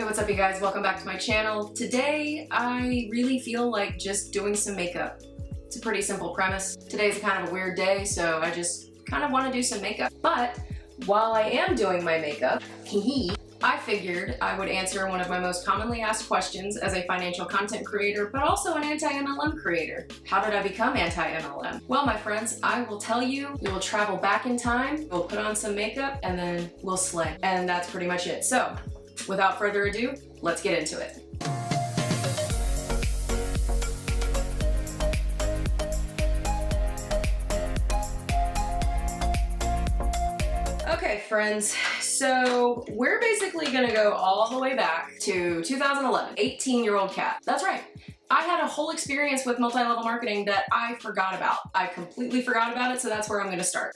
Hey, what's up you guys? Welcome back to my channel. Today, I really feel like just doing some makeup. It's a pretty simple premise. Today's kind of a weird day, so I just kind of want to do some makeup. But while I am doing my makeup, I figured I would answer one of my most commonly asked questions as a financial content creator, but also an anti-MLM creator. How did I become anti-MLM? Well, my friends, I will tell you, we will travel back in time, we'll put on some makeup, and then we'll slay. And that's pretty much it. So, without further ado, let's get into it. Okay, friends, so we're basically gonna go all the way back to 2011, 18-year-old Kat. That's right. I had a whole experience with multi-level marketing that I forgot about. I completely forgot about it, so that's where I'm gonna start.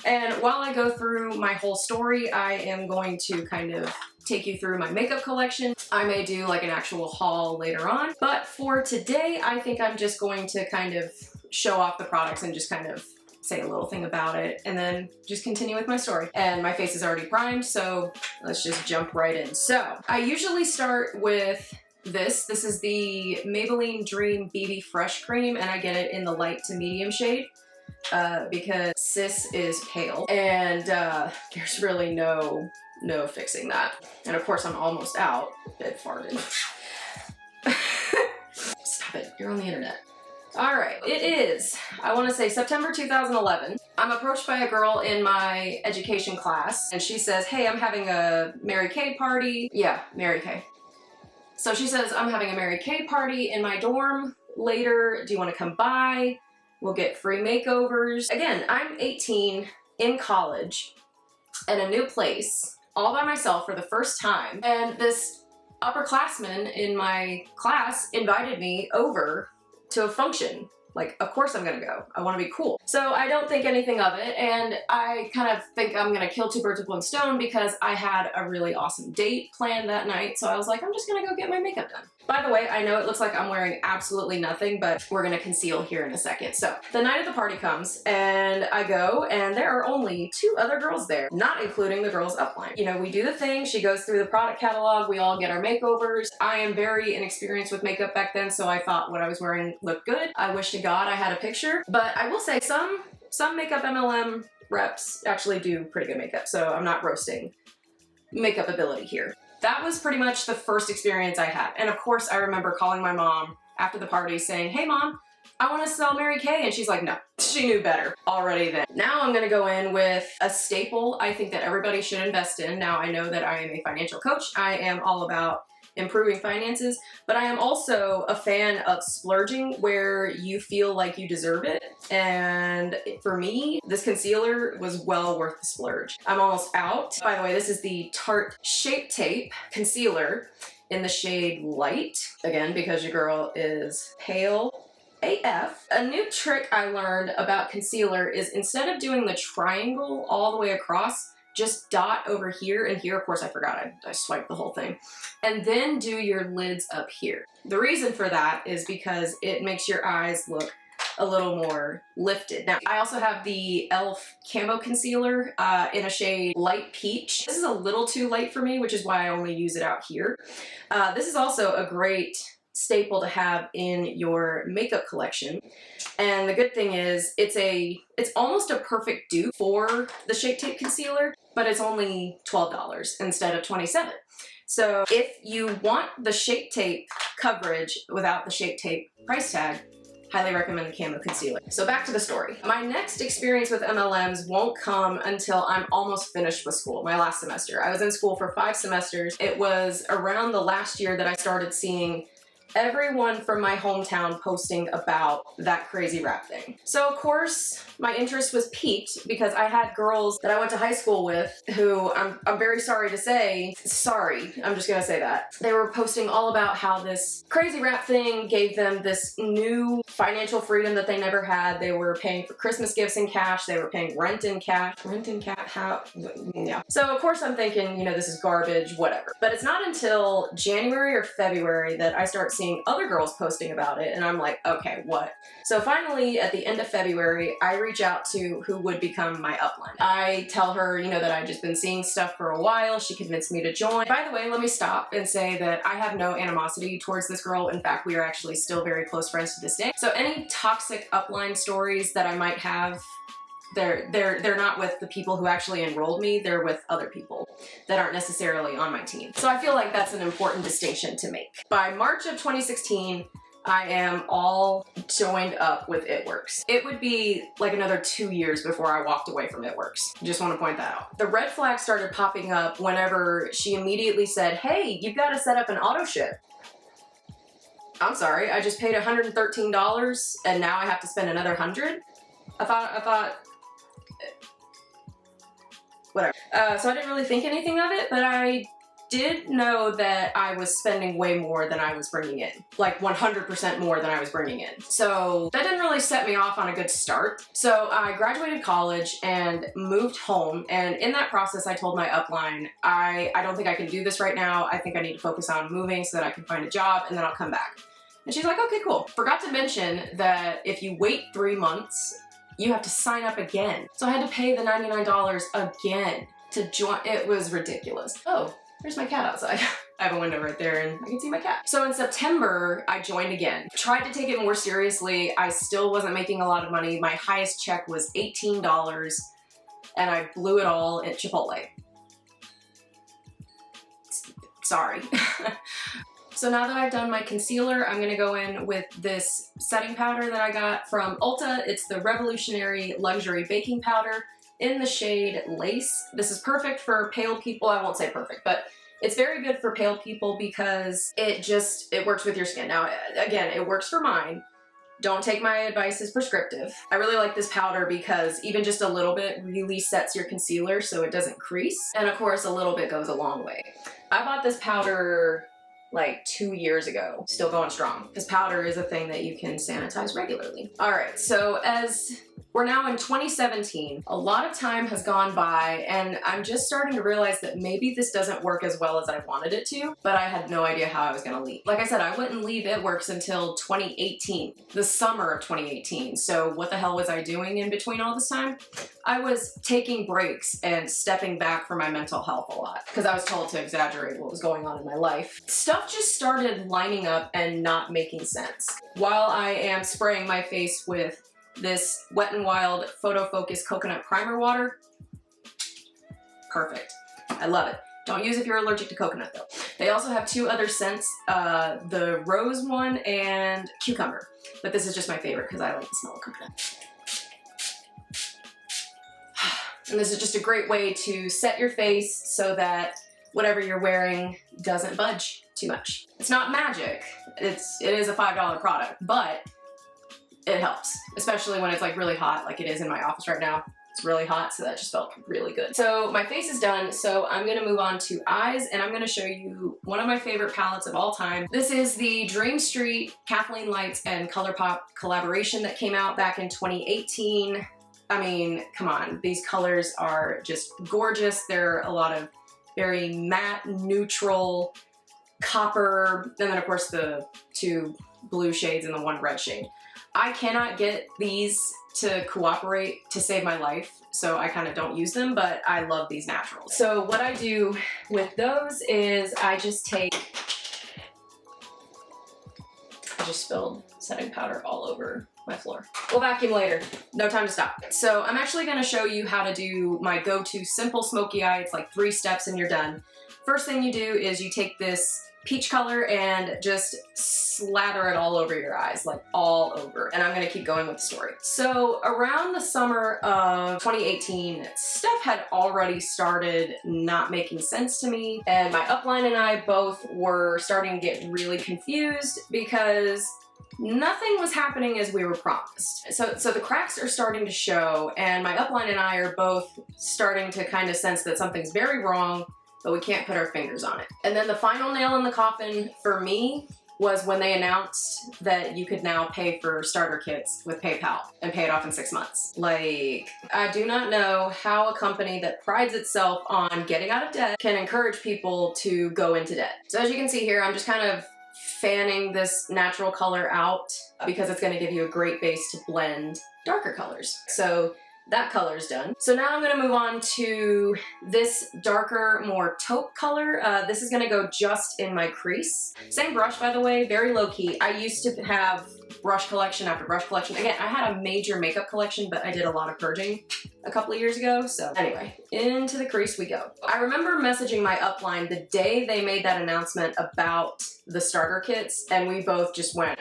And while I go through my whole story, I am going to kind of take you through my makeup collection. I may do like an actual haul later on, but for today, I think I'm just going to kind of show off the products and just kind of say a little thing about it and then just continue with my story. And my face is already primed, so let's just jump right in. So I usually start with this. This is the Maybelline Dream BB Fresh Cream, and I get it in the light to medium shade because sis is pale, and there's really no fixing that. And of course I'm almost out. It farted. Stop it, you're on the internet. All right, it is, I wanna say September 2011. I'm approached by a girl in my education class, and she says, hey, I'm having a Mary Kay party. Yeah, Mary Kay. So she says, I'm having a Mary Kay party in my dorm later. Do you wanna come by? We'll get free makeovers. Again, I'm 18, in college, at a new place, all by myself for the first time. And this upperclassman in my class invited me over to a function. Like, of course I'm gonna go. I wanna be cool. So I don't think anything of it, and I kind of think I'm gonna kill two birds with one stone because I had a really awesome date planned that night, so I was like, I'm just gonna go get my makeup done. By the way, I know it looks like I'm wearing absolutely nothing, but we're gonna conceal here in a second. So the night of the party comes, and I go, and there are only two other girls there, not including the girls upline. You know, we do the thing, she goes through the product catalog, we all get our makeovers. I am very inexperienced with makeup back then, so I thought what I was wearing looked good. I wish to God I had a picture, but I will say some makeup MLM reps actually do pretty good makeup, so I'm not roasting makeup ability here. That was pretty much the first experience I had. And of course, I remember calling my mom after the party saying, hey mom, I want to sell Mary Kay. And she's like, no, she knew better already then. Now I'm going to go in with a staple I think that everybody should invest in. Now I know that I am a financial coach. I am all about improving finances, but I am also a fan of splurging where you feel like you deserve it. And for me, this concealer was well worth the splurge. I'm almost out. By the way, this is the Tarte Shape Tape Concealer in the shade Light. Again, because your girl is pale AF. A new trick I learned about concealer is instead of doing the triangle all the way across, just dot over here and here. Of course, I forgot, I swiped the whole thing. And then do your lids up here. The reason for that is because it makes your eyes look a little more lifted. Now, I also have the e.l.f. Camo Concealer in a shade Light Peach. This is a little too light for me, which is why I only use it out here. This is also a great staple to have in your makeup collection. And the good thing is it's almost a perfect dupe for the Shape Tape Concealer, but it's only $12 instead of $27. So if you want the Shape Tape coverage without the Shape Tape price tag, highly recommend the Camo Concealer. So back to the story. My next experience with MLMs won't come until I'm almost finished with school, my last semester. I was in school for 5 semesters. It was around the last year that I started seeing everyone from my hometown posting about that crazy rap thing. So of course, my interest was piqued because I had girls that I went to high school with who I'm very sorry to say, I'm just gonna say that. They were posting all about how this crazy rap thing gave them this new financial freedom that they never had. They were paying for Christmas gifts in cash, they were paying rent in cash. Yeah. So of course I'm thinking, you know, this is garbage, whatever. But it's not until January or February that I start seeing other girls posting about it, and I'm like, okay, what? So finally, at the end of February, I reached reach out to who would become my upline. I tell her, you know, that I've just been seeing stuff for a while. She convinced me to join. By the way, let me stop and say that I have no animosity towards this girl. In fact, we are actually still very close friends to this day. So any toxic upline stories that I might have, they're not with the people who actually enrolled me, they're with other people that aren't necessarily on my team. So I feel like that's an important distinction to make. By March of 2016, I am all joined up with It-Works. It would be like another 2 years before I walked away from It-Works. Just want to point that out. The red flags started popping up whenever she immediately said, hey, you've got to set up an auto ship. I'm sorry, I just paid $113 and now I have to spend another $100? I thought, whatever. So I didn't really think anything of it, but I did know that I was spending way more than I was bringing in. Like 100% more than I was bringing in. So that didn't really set me off on a good start. So I graduated college and moved home, and in that process I told my upline, I don't think I can do this right now. I think I need to focus on moving so that I can find a job and then I'll come back. And she's like, okay, cool. Forgot to mention that if you wait 3 months, you have to sign up again. So I had to pay the $99 again to join. It was ridiculous. Oh, there's my cat outside. I have a window right there and I can see my cat. So in September, I joined again. Tried to take it more seriously. I still wasn't making a lot of money. My highest check was $18 and I blew it all at Chipotle. Sorry. So now that I've done my concealer, I'm gonna go in with this setting powder that I got from Ulta. It's the Revolutionary Luxury Baking Powder in the shade Lace. This is perfect for pale people. I won't say perfect, but it's very good for pale people because it works with your skin. Now, again, it works for mine. Don't take my advice as prescriptive. I really like this powder because even just a little bit really sets your concealer so it doesn't crease. And of course, a little bit goes a long way. I bought this powder like 2 years ago, still going strong. This powder is a thing that you can sanitize regularly. All right, so as we're now in 2017, a lot of time has gone by and I'm just starting to realize that maybe this doesn't work as well as I wanted it to, but I had no idea how I was gonna leave. Like I said, I wouldn't leave It-Works until 2018, the summer of 2018. So what the hell was I doing in between all this time? I was taking breaks and stepping back for my mental health a lot because I was told to exaggerate what was going on in my life. Stuff just started lining up and not making sense. While I am spraying my face with this Wet n Wild Photofocus Coconut Primer Water, perfect. I love it. Don't use if you're allergic to coconut though. They also have 2 other scents, the rose one and cucumber, but this is just my favorite because I like the smell of coconut. And this is just a great way to set your face so that whatever you're wearing doesn't budge too much. It's not magic. It is a $5 product, but it helps, especially when it's like really hot, like it is in my office right now. It's really hot, so that just felt really good. So my face is done, so I'm gonna move on to eyes, and I'm gonna show you one of my favorite palettes of all time. This is the Dream Street Kathleen Lights and Colourpop collaboration that came out back in 2018. I mean, come on, these colors are just gorgeous. There are a lot of very matte, neutral, copper, and then of course the 2 blue shades and the 1 red shade. I cannot get these to cooperate to save my life, so I kind of don't use them, but I love these naturals. So what I do with those is I just spilled setting powder all over my floor. We'll vacuum later. No time to stop. So I'm actually gonna show you how to do my go-to simple smoky eye. It's like 3 steps and you're done. First thing you do is you take this peach color and just slather it all over your eyes, like all over. And I'm gonna keep going with the story. So around the summer of 2018, stuff had already started not making sense to me. And my upline and I both were starting to get really confused because nothing was happening as we were promised. So the cracks are starting to show, and my upline and I are both starting to kind of sense that something's very wrong, but we can't put our fingers on it. And then the final nail in the coffin for me was when they announced that you could now pay for starter kits with PayPal and pay it off in 6 months. Like, I do not know how a company that prides itself on getting out of debt can encourage people to go into debt. So as you can see here, I'm just kind of fanning this natural color out because it's going to give you a great base to blend darker colors. So that color is done. So now I'm going to move on to this darker, more taupe color. This is going to go just in my crease. Same brush, by the way, very low key. I used to have brush collection after brush collection. Again, I had a major makeup collection, but I did a lot of purging a couple of years ago. So anyway, into the crease we go. I remember messaging my upline the day they made that announcement about the starter kits, and we both just went.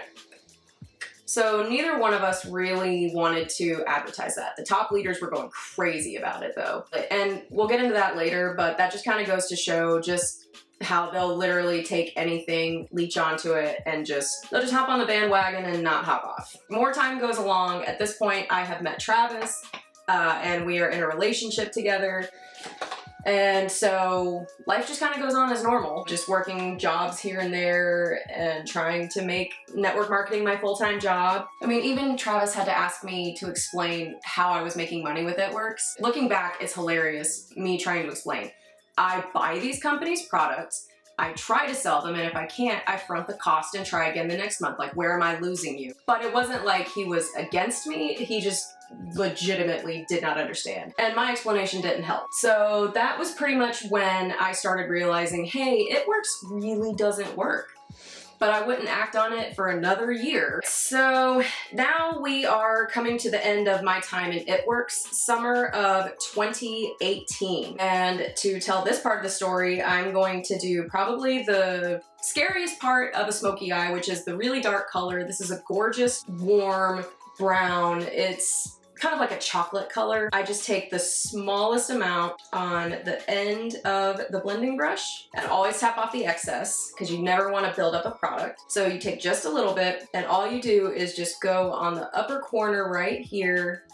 So neither one of us really wanted to advertise that. The top leaders were going crazy about it though. And we'll get into that later, but that just kind of goes to show just how they'll literally take anything, leech onto it, and they'll just hop on the bandwagon and not hop off. More time goes along. At this point, I have met Travis, and we are in a relationship together. And so life just kind of goes on as normal, just working jobs here and there and trying to make network marketing my full-time job. I mean, even Travis had to ask me to explain how I was making money with It-Works. Looking back, it's hilarious, me trying to explain. I buy these companies' products, I try to sell them, and if I can't, I front the cost and try again the next month. Like, where am I losing you? But it wasn't like he was against me, he just legitimately did not understand. And my explanation didn't help. So that was pretty much when I started realizing, hey, It-Works really doesn't work. But I wouldn't act on it for another year. So now we are coming to the end of my time in It-Works, summer of 2018. And to tell this part of the story, I'm going to do probably the scariest part of a smoky eye, which is the really dark color. This is a gorgeous, warm brown. It's kind of like a chocolate color. I just take the smallest amount on the end of the blending brush and always tap off the excess because you never want to build up a product. So you take just a little bit and all you do is just go on the upper corner right here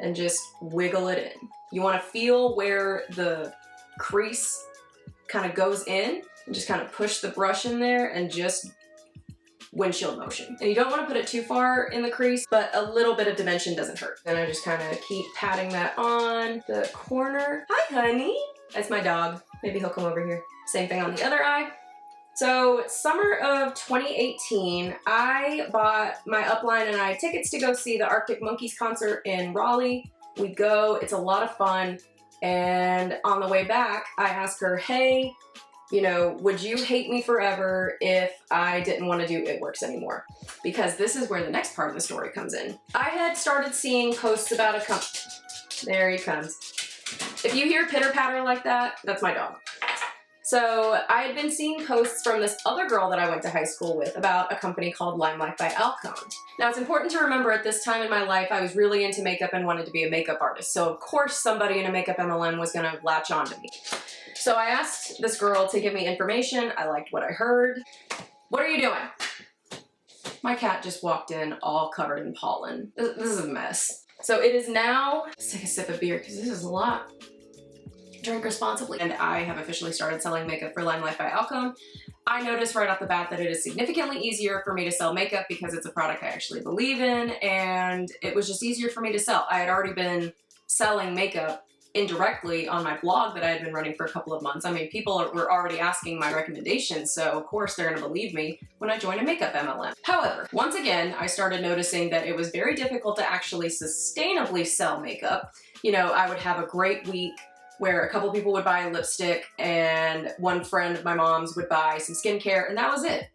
and just wiggle it in. You want to feel where the crease kind of goes in and just kind of push the brush in there and just windshield motion. And you don't want to put it too far in the crease, but a little bit of dimension doesn't hurt. And I just kind of keep patting that on the corner. Hi, honey. That's my dog. Maybe he'll come over here. Same thing on the other eye. So summer of 2018, I bought my upline and I tickets to go see the Arctic Monkeys concert in Raleigh. We go, it's a lot of fun. And on the way back, I asked her, hey, you know, would you hate me forever if I didn't want to do It-Works anymore? Because this is where the next part of the story comes in. I had started seeing posts about a company. There he comes. If you hear pitter patter like that, that's my dog. So I had been seeing posts from this other girl that I went to high school with about a company called Limelight by e.l.f. Now it's important to remember at this time in my life, I was really into makeup and wanted to be a makeup artist. So of course somebody in a makeup MLM was gonna latch on to me. So I asked this girl to give me information. I liked what I heard. What are you doing? My cat just walked in all covered in pollen. This is a mess. So it is now, let's take a sip of beer because this is a lot. Drink responsibly. And I have officially started selling makeup for Limelight by e.l.f. I noticed right off the bat that it is significantly easier for me to sell makeup because it's a product I actually believe in, and it was just easier for me to sell. I had already been selling makeup indirectly on my blog that I had been running for a couple of months. I mean, people were already asking my recommendations, so of course they're gonna believe me when I join a makeup MLM. However, once again, I started noticing that it was very difficult to actually sustainably sell makeup. You know, I would have a great week where a couple people would buy lipstick and one friend of my mom's would buy some skincare, and that was it.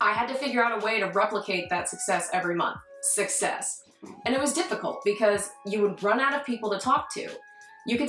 I had to figure out a way to replicate that success every month. Success. And it was difficult because you would run out of people to talk to. You could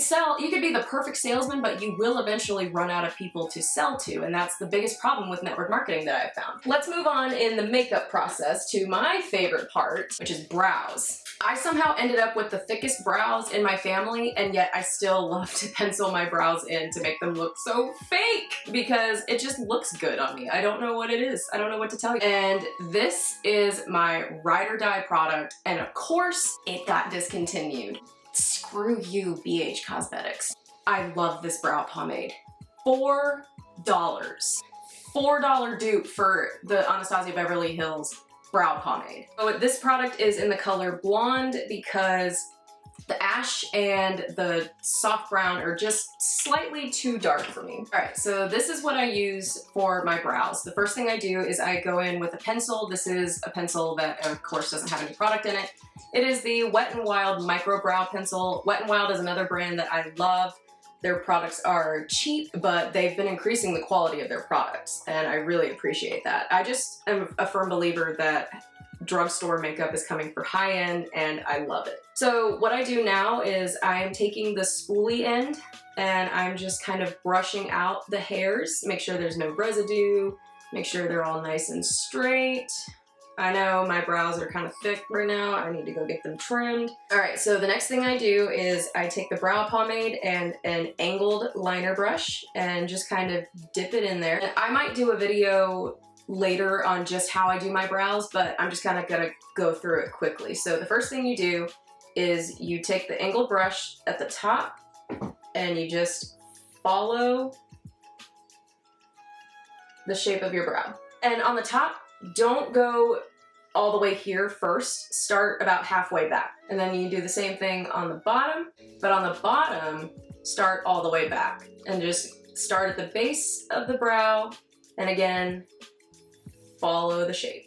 be the perfect salesman, but you will eventually run out of people to sell to, and that's the biggest problem with network marketing that I've found. Let's move on in the makeup process to my favorite part, which is brows. I somehow ended up with the thickest brows in my family, and yet I still love to pencil my brows in to make them look so fake because it just looks good on me. I don't know what it is. I don't know what to tell you. And this is my ride or die product, and of course, it got discontinued. Screw you, BH Cosmetics. I love this brow pomade. $4. $4 dupe for the Anastasia Beverly Hills brow pomade. So this product is in the color blonde because The ash and the soft brown are just slightly too dark for me. All right, so this is what I use for my brows. The first thing I do is I go in with a pencil. This is a pencil that, of course, doesn't have any product in it. It is the Wet n Wild Micro Brow Pencil. Wet n Wild is another brand that I love. Their products are cheap, but they've been increasing the quality of their products, and I really appreciate that. I just am a firm believer that drugstore makeup is coming for high end, and I love it. So what I do now is I'm taking the spoolie end and I'm just kind of brushing out the hairs, make sure there's no residue, make sure they're all nice and straight. I know my brows are kind of thick right now. I need to go get them trimmed. All right, so the next thing I do is I take the brow pomade and an angled liner brush and just kind of dip it in there. And I might do a video later on just how I do my brows, but I'm just kind of gonna go through it quickly. So the first thing you do is you take the angled brush at the top and you just follow the shape of your brow. And on the top, don't go all the way here first. Start about halfway back. And then you do the same thing on the bottom, but on the bottom, start all the way back. And just start at the base of the brow, and again, follow the shape.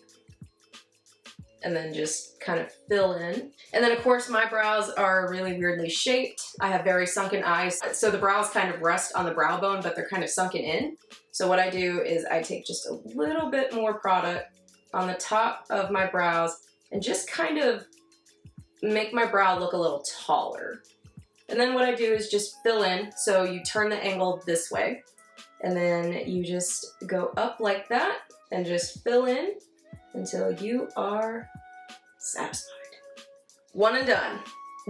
And then just kind of fill in. And then of course my brows are really weirdly shaped. I have very sunken eyes, so the brows kind of rest on the brow bone, but they're kind of sunken in. So what I do is I take just a little bit more product on the top of my brows and just kind of make my brow look a little taller. And then what I do is just fill in. So you turn the angle this way, and then you just go up like that and just fill in until you are satisfied. One and done.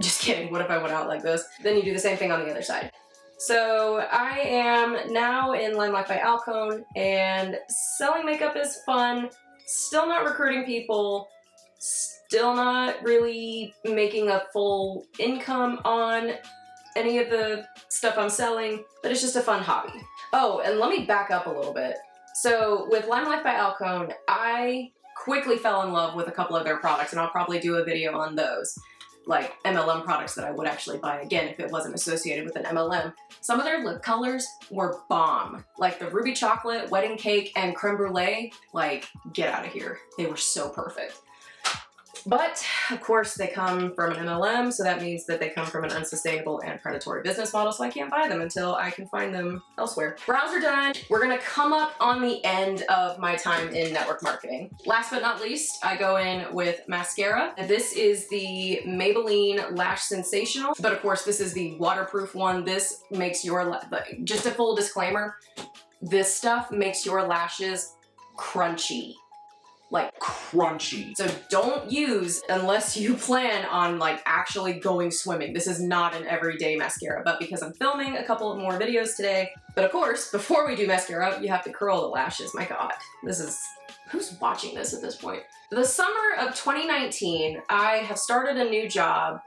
Just kidding, what if I went out like this? Then you do the same thing on the other side. So I am now in Limelight by Alcone, and selling makeup is fun. Still not recruiting people. Still not really making a full income on any of the stuff I'm selling, but it's just a fun hobby. Oh, and let me back up a little bit. So with Limelight by Alcone, I quickly fell in love with a couple of their products, and I'll probably do a video on those, like MLM products that I would actually buy again if it wasn't associated with an MLM. Some of their lip colors were bomb. Like the Ruby Chocolate, Wedding Cake, and Creme Brulee, like, get out of here. They were so perfect. But, of course, they come from an MLM, so that means that they come from an unsustainable and predatory business model, so I can't buy them until I can find them elsewhere. Brows are done. We're gonna come up on the end of my time in network marketing. Last but not least, I go in with mascara. This is the Maybelline Lash Sensational, but of course, this is the waterproof one. This makes your, just a full disclaimer, this stuff makes your lashes crunchy. Like crunchy. So don't use unless you plan on like actually going swimming. This is not an everyday mascara, but because I'm filming a couple of more videos today. But of course, before we do mascara, you have to curl the lashes. My God, this is, who's watching this at this point? The summer of 2019, I have started a new job,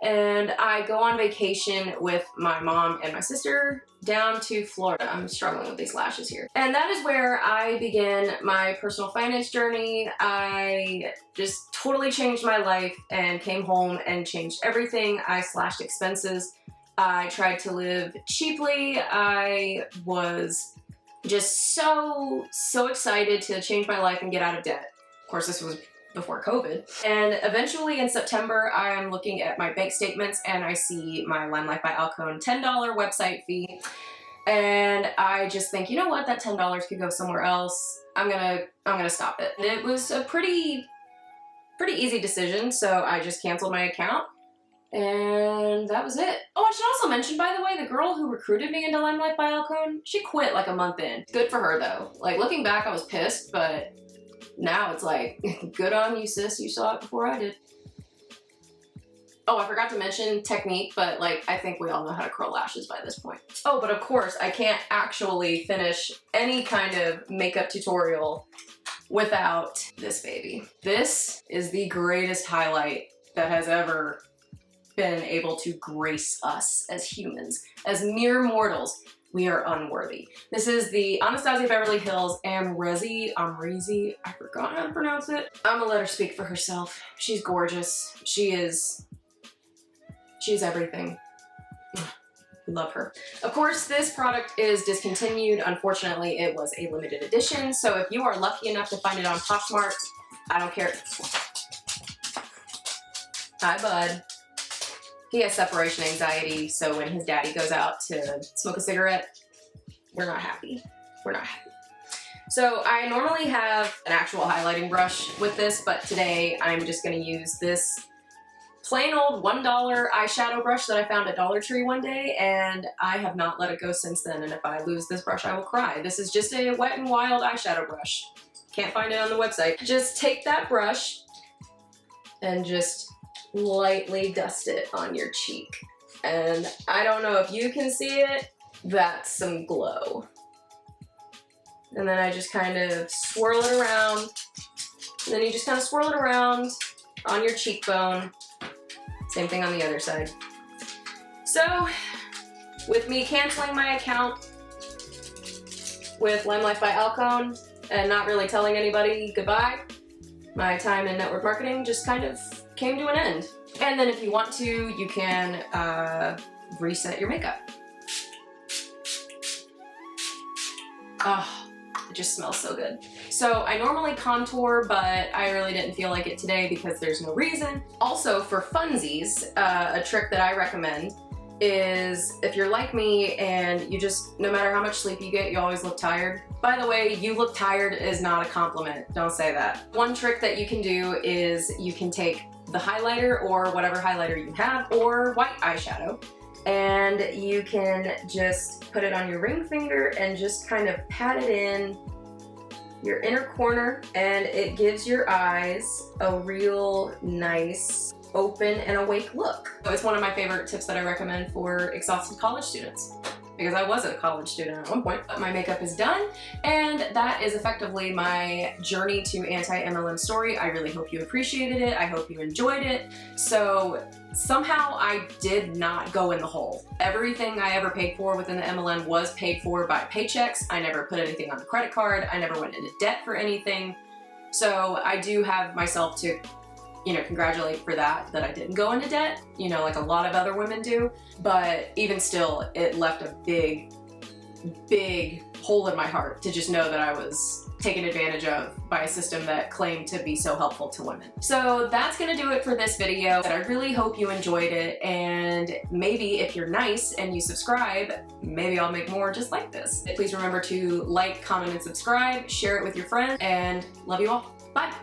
and I go on vacation with my mom and my sister down to Florida. I'm struggling with these lashes here. And that is where I began my personal finance journey. I just totally changed my life and came home and changed everything. I slashed expenses. I tried to live cheaply. I was just so excited to change my life and get out of debt. Of course, this was before COVID. And eventually in September, I'm looking at my bank statements and I see my Limelight by Alcone $10 website fee. And I just think, you know what, that $10 could go somewhere else. I'm gonna stop it. And it was a pretty easy decision, so I just canceled my account. And that was it. Oh, I should also mention, by the way, the girl who recruited me into Limelight by Alcone, she quit like a month in. Good for her though. Like looking back, I was pissed, but now it's like, good on you, sis. You saw it before I did. Oh, I forgot to mention technique, but like, I think we all know how to curl lashes by this point. Oh, but of course, I can't actually finish any kind of makeup tutorial without this baby. This is the greatest highlight that has ever been able to grace us as humans, as mere mortals. We are unworthy. This is the Anastasia Beverly Hills Amrezy, I forgot how to pronounce it. I'm gonna let her speak for herself. She's gorgeous. She She's everything. Love her. Of course, this product is discontinued. Unfortunately, it was a limited edition. So if you are lucky enough to find it on Poshmark, I don't care. Hi, bud. He has separation anxiety, so when his daddy goes out to smoke a cigarette, we're not happy. We're not happy. So I normally have an actual highlighting brush with this, but today I'm just gonna use this plain old $1 eyeshadow brush that I found at Dollar Tree one day, and I have not let it go since then, and if I lose this brush, I will cry. This is just a Wet n Wild eyeshadow brush. Can't find it on the website. Just take that brush and just lightly dust it on your cheek. And I don't know if you can see it, that's some glow. And then I just kind of swirl it around, and then you just kind of swirl it around on your cheekbone. Same thing on the other side. So, with me canceling my account with Limelight by Alcone and not really telling anybody goodbye, my time in network marketing just kind of came to an end. And then if you want to, you can reset your makeup. Oh, it just smells so good. So I normally contour, but I really didn't feel like it today because there's no reason. Also, for funsies, a trick that I recommend is if you're like me and you just, no matter how much sleep you get, you always look tired. By the way, you look tired is not a compliment. Don't say that. One trick that you can do is you can take the highlighter or whatever highlighter you have, or white eyeshadow, and you can just put it on your ring finger and just kind of pat it in your inner corner, and it gives your eyes a real nice open and awake look. It's one of my favorite tips that I recommend for exhausted college students, because I was a college student at one point. My makeup is done, and that is effectively my journey to anti-MLM story. I really hope you appreciated it. I hope you enjoyed it. So somehow I did not go in the hole. Everything I ever paid for within the MLM was paid for by paychecks. I never put anything on the credit card. I never went into debt for anything. So I do have myself to, you know, congratulate for that I didn't go into debt, you know, like a lot of other women do. But even still, it left a big, big hole in my heart to just know that I was taken advantage of by a system that claimed to be so helpful to women. So that's gonna do it for this video. I really hope you enjoyed it, and maybe if you're nice and you subscribe, maybe I'll make more just like this. Please remember to like, comment, and subscribe, share it with your friends, and love you all. Bye.